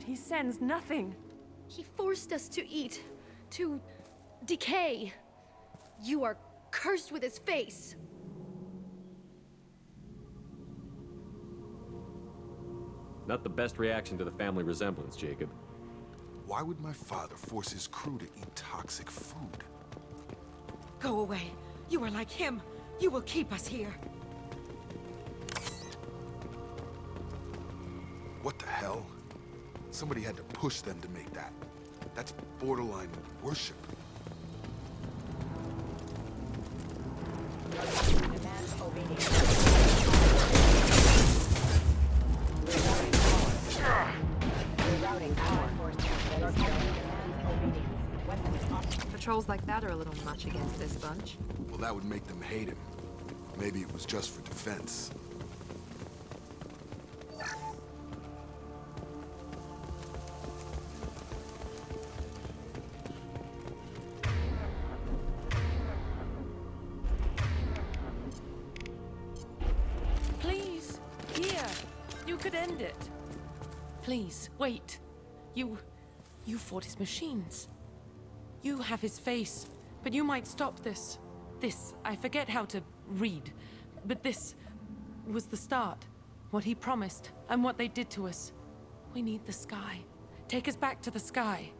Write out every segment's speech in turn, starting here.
he sends nothing. He forced us to eat, to decay. You are cursed with his face. Not the best reaction to the family resemblance, Jacob. Why would my father force his crew to eat toxic food? Go away. You are like him. You will keep us here. What the hell? Somebody had to push them to make that. That's borderline worship. Demands obedience. Rerouting our forces. Demands obedience. Weapons on. Patrols like that are a little much against this bunch. Well, that would make them hate him. Maybe it was just for defense. Please, here. You could end it. Please, wait. You fought his machines. You have his face, but you might stop this. This, I forget how to read, but this was the start. What he promised, and what they did to us. We need the sky. Take us back to the sky.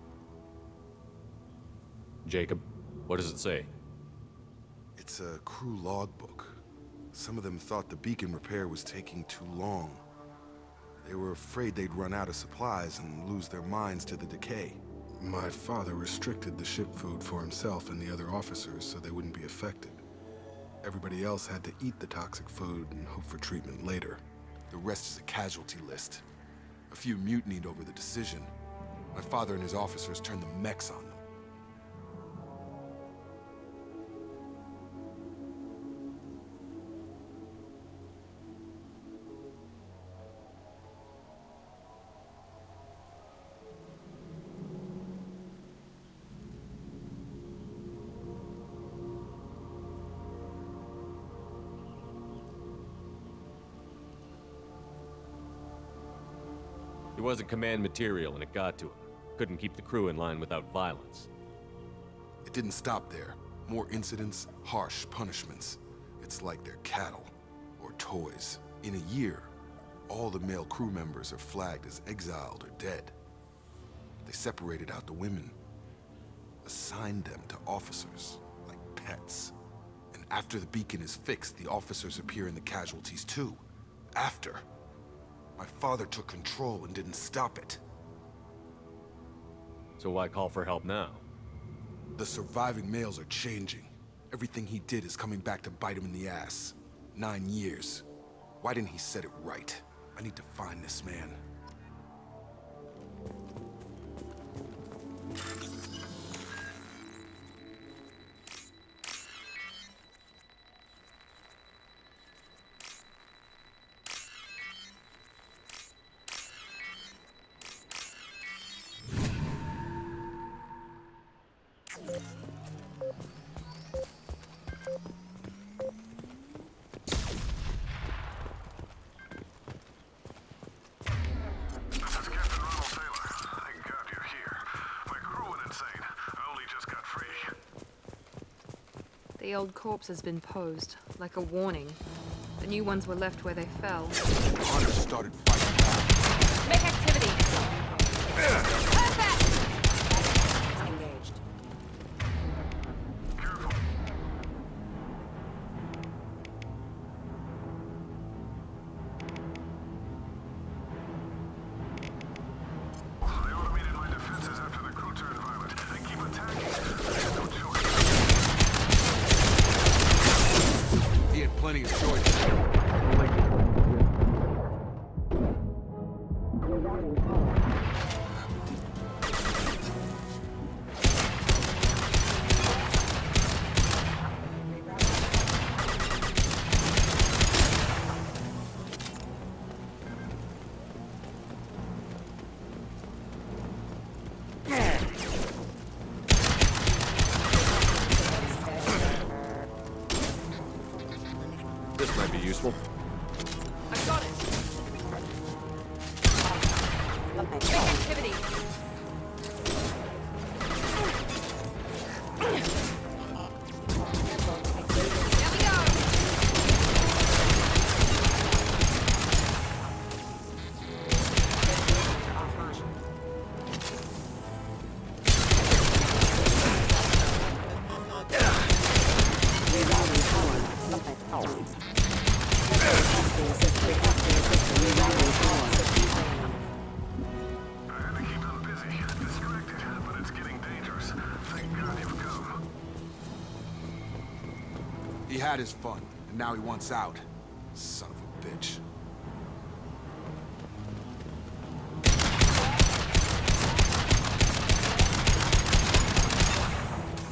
Jacob, what does it say? It's a crew logbook. Some of them thought the beacon repair was taking too long. They were afraid they'd run out of supplies and lose their minds to the decay. My father restricted the ship food for himself and the other officers so they wouldn't be affected. Everybody else had to eat the toxic food and hope for treatment later. The rest is a casualty list. A few mutinied over the decision. My father and his officers turned the mechs on them. He wasn't command material and it got to him. Couldn't keep the crew in line without violence. It didn't stop there. More incidents, harsh punishments. It's like they're cattle, or toys. In a year, all the male crew members are flagged as exiled or dead. They separated out the women, assigned them to officers, like pets. And after the beacon is fixed, the officers appear in the casualties too. After. My father took control and didn't stop it. So why call for help now? The surviving males are changing. Everything he did is coming back to bite him in the ass. 9 years. Why didn't he set it right? I need to find this man. The old corpse has been posed, like a warning. The new ones were left where they fell. Connor started fighting back. Make activity. Perfect! Engaged. I automated my defenses after the crew turned violent. They keep attacking. There's no choice. He had plenty of choice. This might be useful. I got it. Make Make activity. activity. There we go. I had to keep them busy, distracted, but it's getting dangerous. Thank God you've come. He had his fun, and now he wants out. Son of a bitch.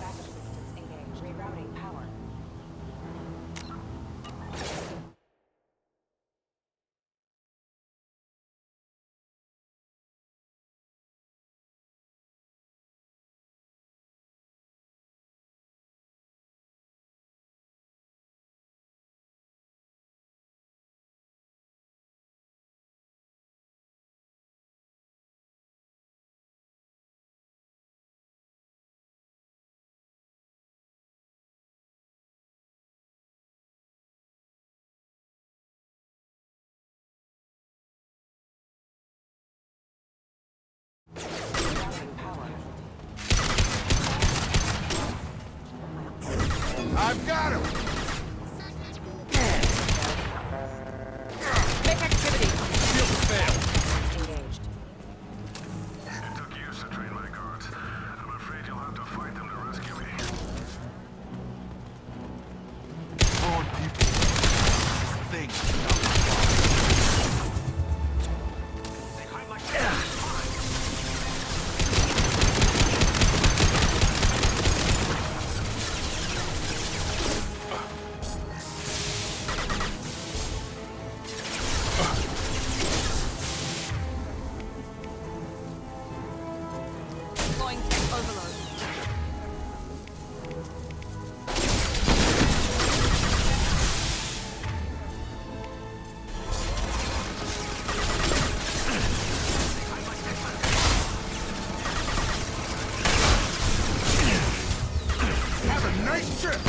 Backup systems engaged. Rerouting power. Rerouting power. I've got him! Make activity. Engaged. It took years to train my guards. I'm afraid you'll have to fight them to rescue me. On people. Thing. Deploying tech overload. Have a nice trip!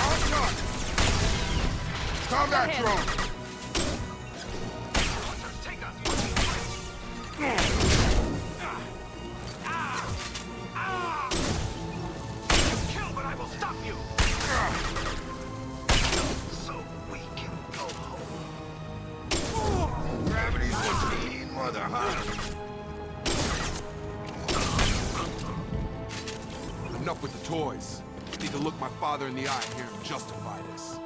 On target! Combat drone! Kill, but I will stop you! So we can go home. Gravity's a mean mother, huh? Enough with the toys. I need to look my father in the eye and hear him justify this.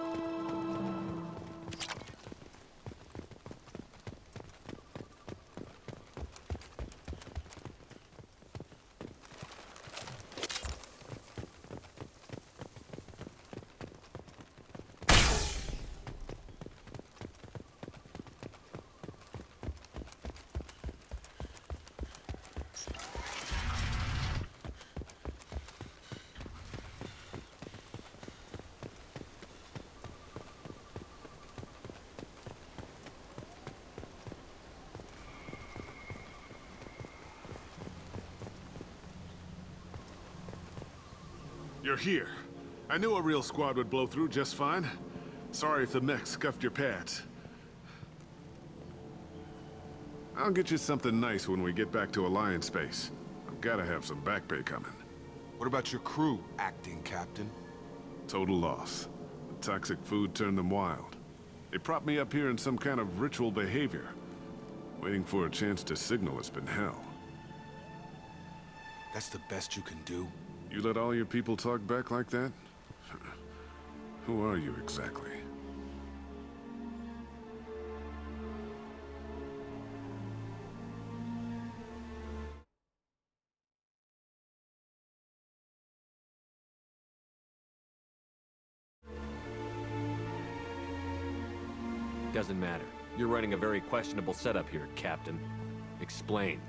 You're here. I knew a real squad would blow through just fine. Sorry if the mech scuffed your pads. I'll get you something nice when we get back to Alliance base. I've gotta have some back pay coming. What about your crew, acting captain? Total loss. The toxic food turned them wild. They propped me up here in some kind of ritual behavior. Waiting for a chance to signal has been hell. That's the best you can do? You let all your people talk back like that? Who are you exactly? Doesn't matter. You're running a very questionable setup here, Captain. Explain.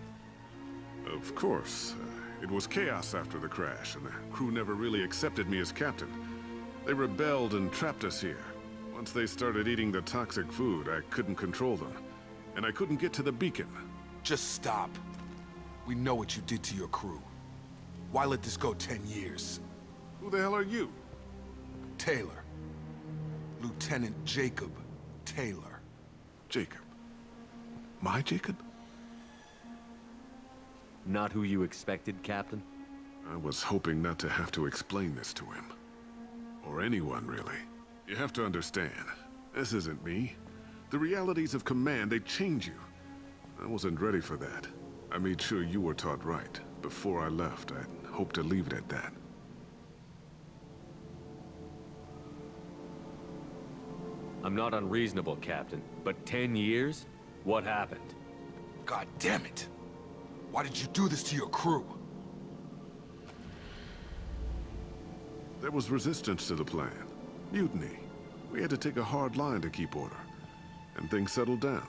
Of course. It was chaos after the crash, and the crew never really accepted me as captain. They rebelled and trapped us here. Once they started eating the toxic food, I couldn't control them. and I couldn't get to the beacon. Just stop. We know what you did to your crew. Why let this go 10 years? Who the hell are you? Taylor. Lieutenant Jacob Taylor. Jacob. My Jacob? Not who you expected, Captain? I was hoping not to have to explain this to him. Or anyone, really. You have to understand, this isn't me. The realities of command, they change you. I wasn't ready for that. I made sure you were taught right. Before I left, I hoped to leave it at that. I'm not unreasonable, Captain, but 10 years? What happened? God damn it! Why did you do this to your crew? There was resistance to the plan. Mutiny. We had to take a hard line to keep order. And things settled down.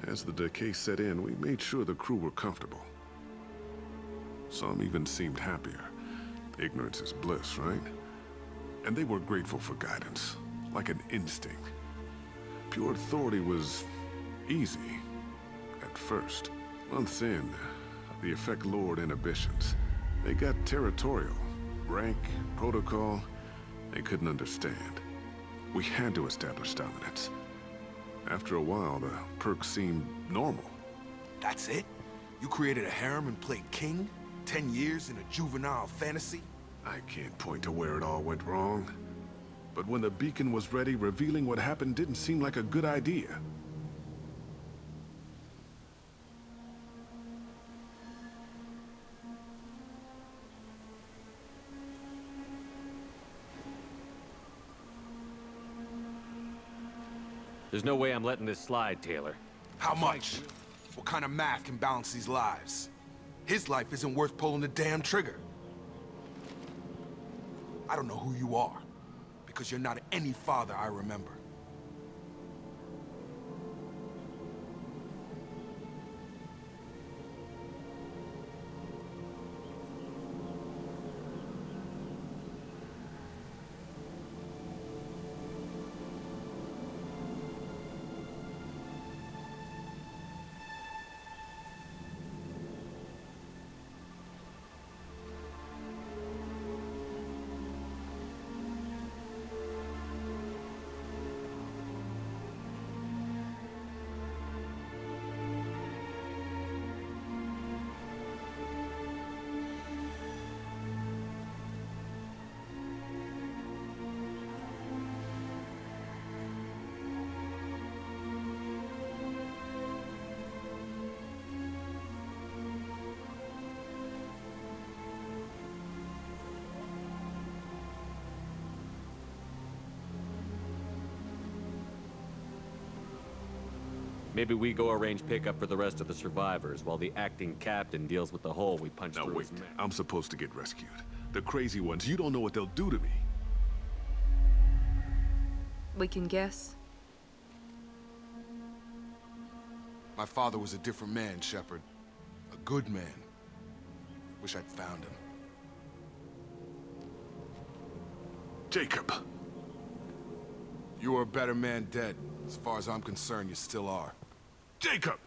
As the decay set in, we made sure the crew were comfortable. Some even seemed happier. Ignorance is bliss, right? And they were grateful for guidance, like an instinct. Pure authority was easy, at first. Months in, the effect lowered inhibitions. They got territorial. Rank, protocol, they couldn't understand. We had to establish dominance. After a while, the perks seemed normal. That's it? You created a harem and played king? 10 years in a juvenile fantasy? I can't point to where it all went wrong. But when the beacon was ready, revealing what happened didn't seem like a good idea. There's no way I'm letting this slide, Taylor. How much? What kind of math can balance these lives? His life isn't worth pulling the damn trigger. I don't know who you are, because you're not any father I remember. Maybe we go arrange pickup for the rest of the survivors while the acting captain deals with the hole we punched Now through wait, his neck. I'm supposed to get rescued. The crazy ones, you don't know what they'll do to me. We can guess. My father was a different man, Shepard. A good man. Wish I'd found him. Jacob! You were a better man dead. As far as I'm concerned, you still are. Jacob!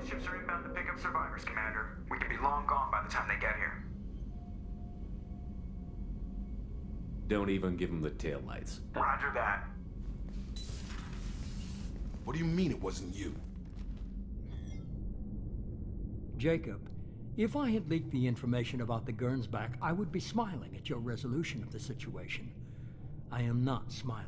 Ships are inbound to pick up survivors, Commander. We could be long gone by the time they get here. Don't even give him the taillights. Roger that. What do you mean it wasn't you? Jacob, if I had leaked the information about the Gernsback, I would be smiling at your resolution of the situation. I am not smiling.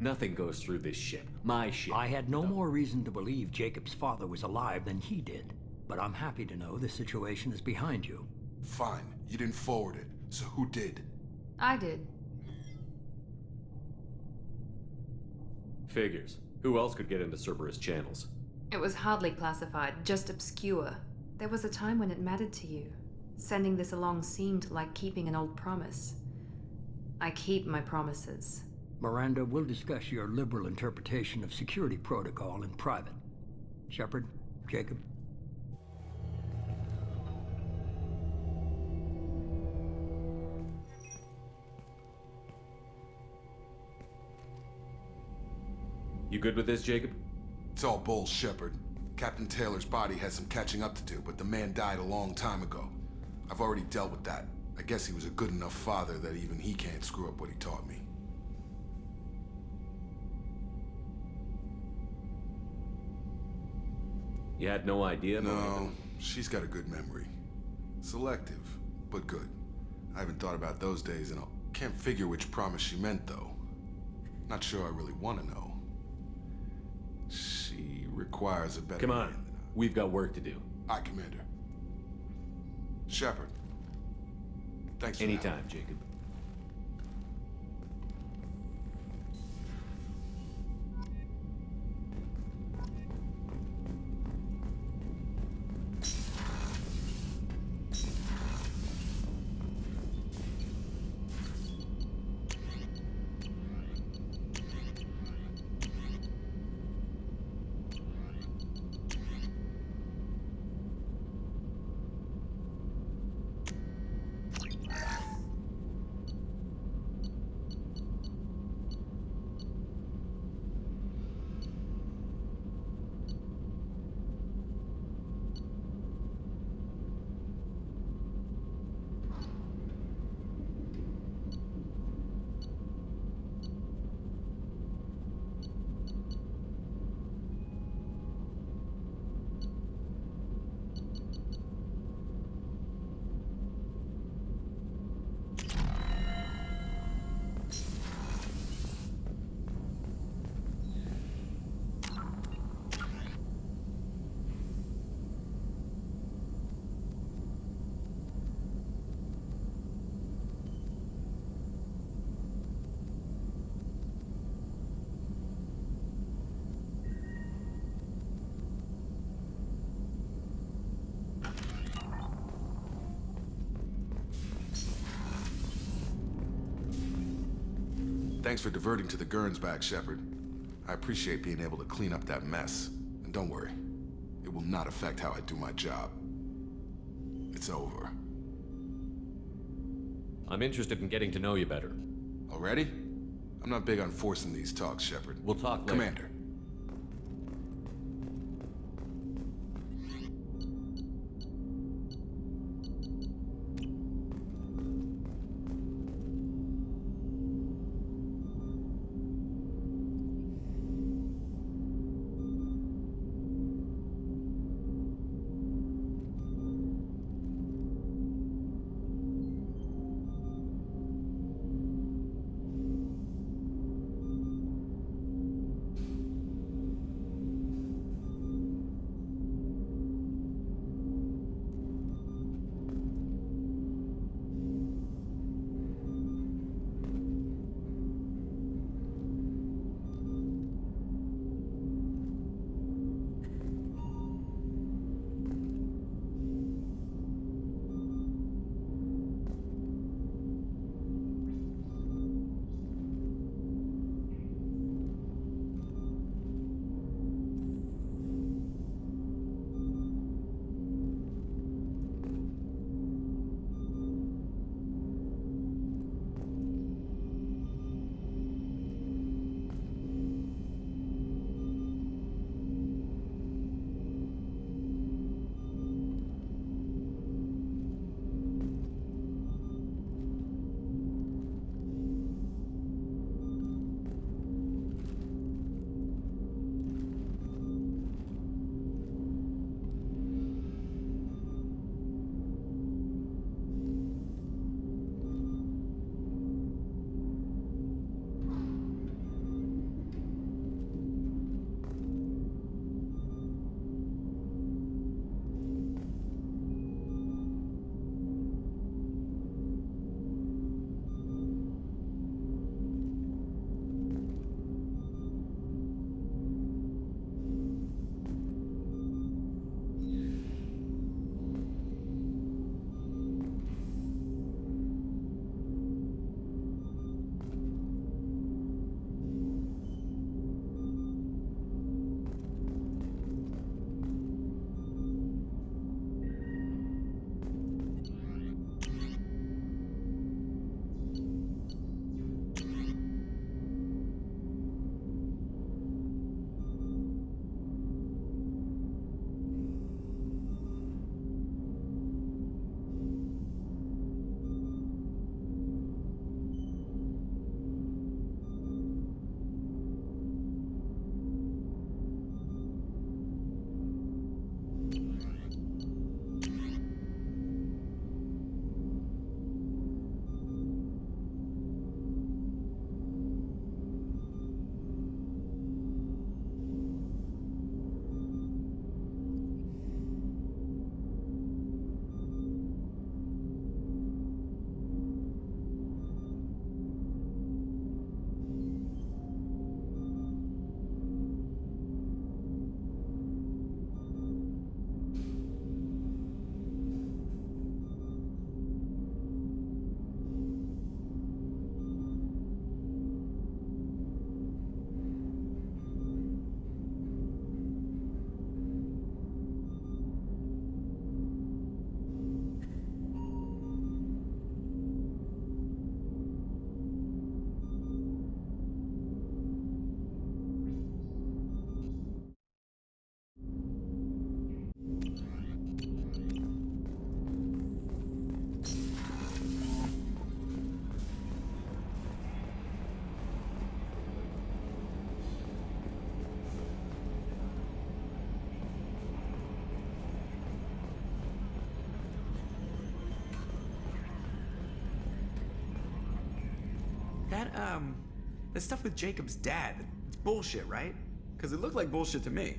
Nothing goes through this ship. My ship. I had no more reason to believe Jacob's father was alive than he did. But I'm happy to know the situation is behind you. Fine. You didn't forward it. So who did? I did. Figures. Who else could get into Cerberus channels? It was hardly classified, just obscure. There was a time when it mattered to you. Sending this along seemed like keeping an old promise. I keep my promises. Miranda, we'll discuss your liberal interpretation of security protocol in private. Shepard, Jacob. You good with this, Jacob? It's all bull, Shepard. Captain Taylor's body has some catching up to do, but the man died a long time ago. I've already dealt with that. I guess he was a good enough father that even he can't screw up what he taught me. You had no idea? No, she's got a good memory. Selective, but good. I haven't thought about those days and I can't figure which promise she meant, though. Not sure I really want to know. She requires a better Come man on. than We've got work to do. Aye, Commander. Shepard. Thanks for the help. Anytime, Jacob. Thanks for diverting to the Gernsback, Shepard. I appreciate being able to clean up that mess. And don't worry, it will not affect how I do my job. It's over. I'm interested in getting to know you better. Already? I'm not big on forcing these talks, Shepard. We'll talk later. Commander. The stuff with Jacob's dad, it's bullshit, right? Because it looked like bullshit to me.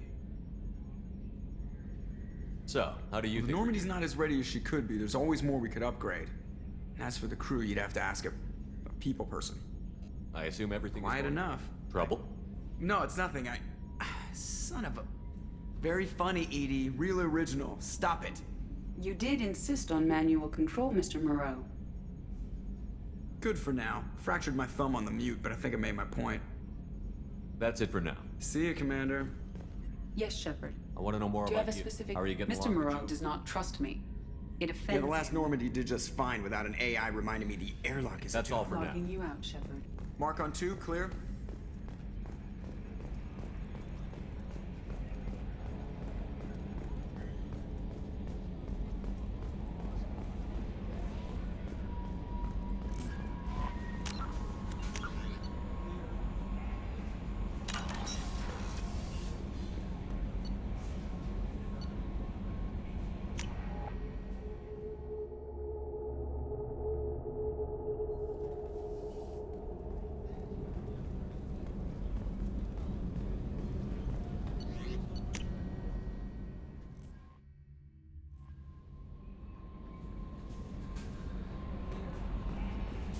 So, how do you If think? Normandy's not as ready as she could be, there's always more we could upgrade. And as for the crew, you'd have to ask a people person. I assume everything Quiet is enough. Trouble? No, it's nothing. Son of a... Very funny, Edie. Real original. Stop it. You did insist on manual control, Mr. Moreau. Good for now. Fractured my thumb on the mute, but I think I made my point. That's it for now. See you, Commander. Yes, Shepard. I want to know more Do you about have a specific... How are you getting Mr. along with Moreau Joe? does not trust me. It offends Yeah, the last him. Normandy did just fine without an AI reminding me the airlock is That's all for now. Logging you out, Shepard. Mark on 2, clear?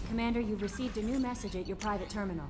Commander, you've received a new message at your private terminal.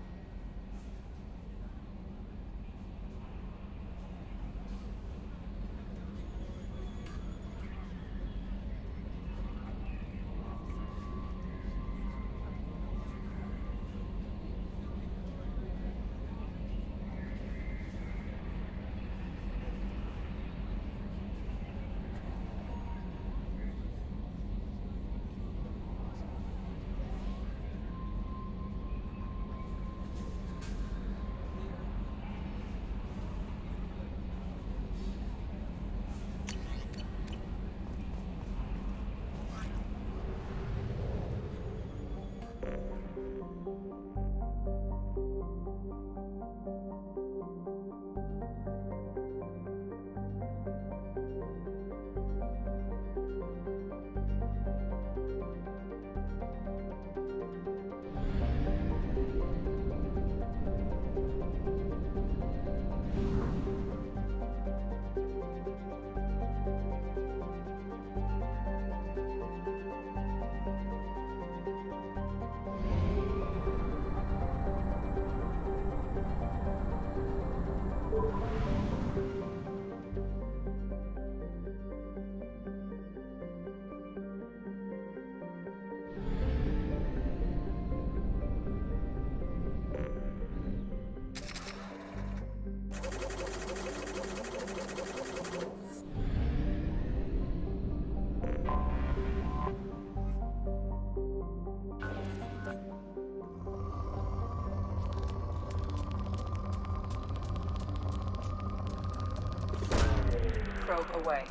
Probe away.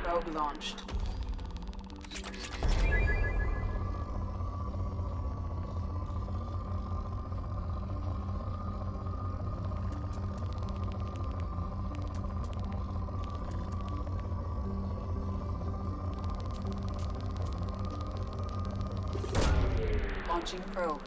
Probe launched. Launching probe.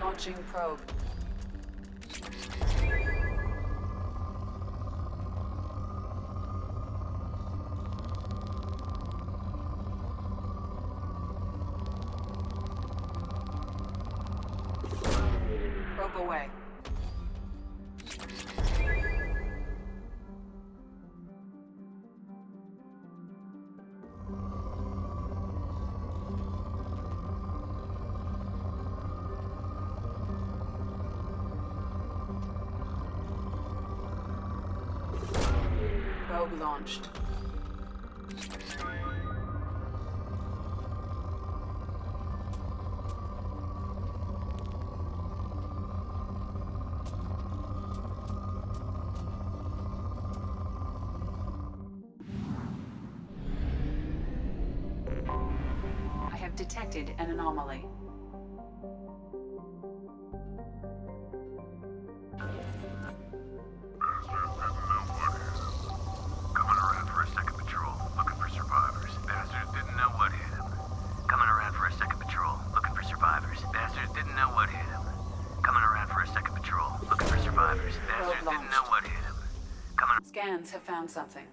Launching probe. Probe away. Probe launched. I have detected an anomaly. Coming around for a second patrol, looking for survivors. Bastards didn't know what hit him. Coming around for a second patrol, looking for survivors. Bastards didn't know what hit him. Coming around for a second patrol, looking for survivors. Bastards didn't know what hit him. Scans have found something.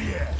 yeah!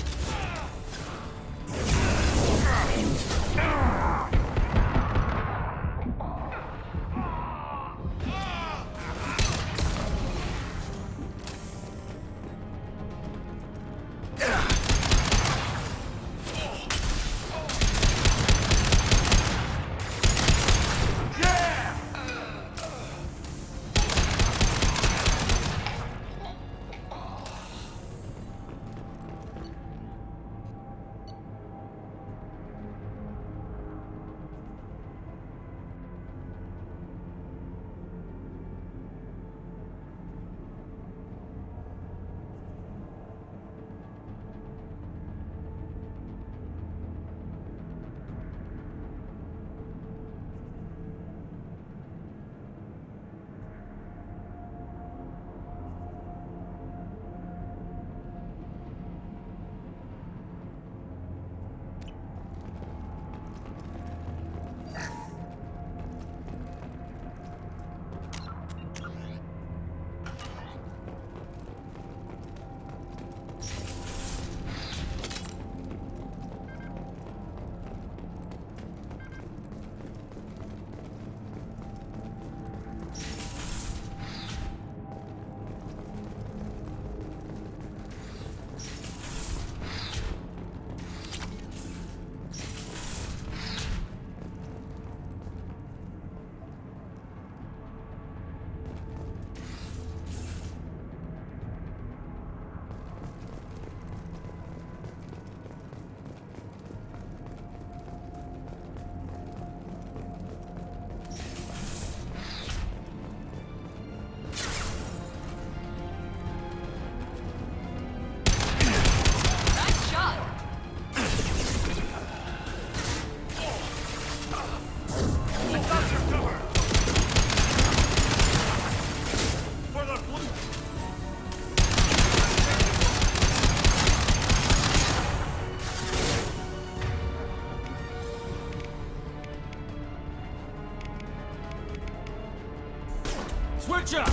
Switch up!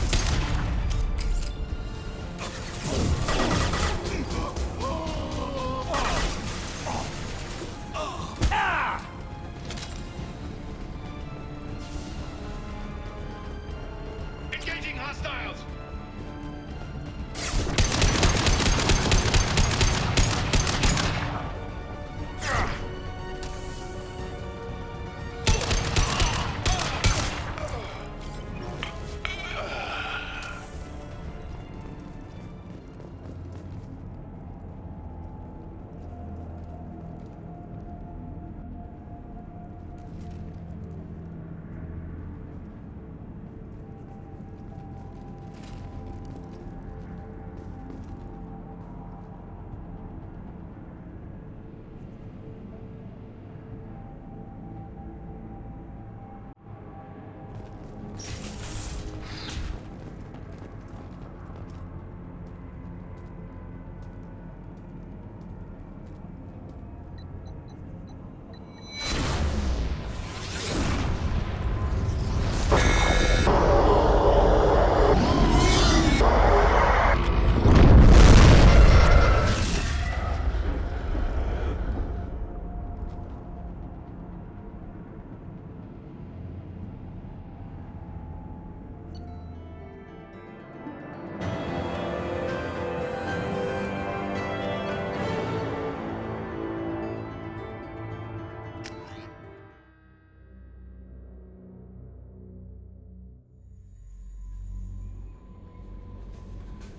Engaging hostiles!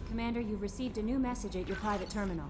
Commander, you've received a new message at your private terminal.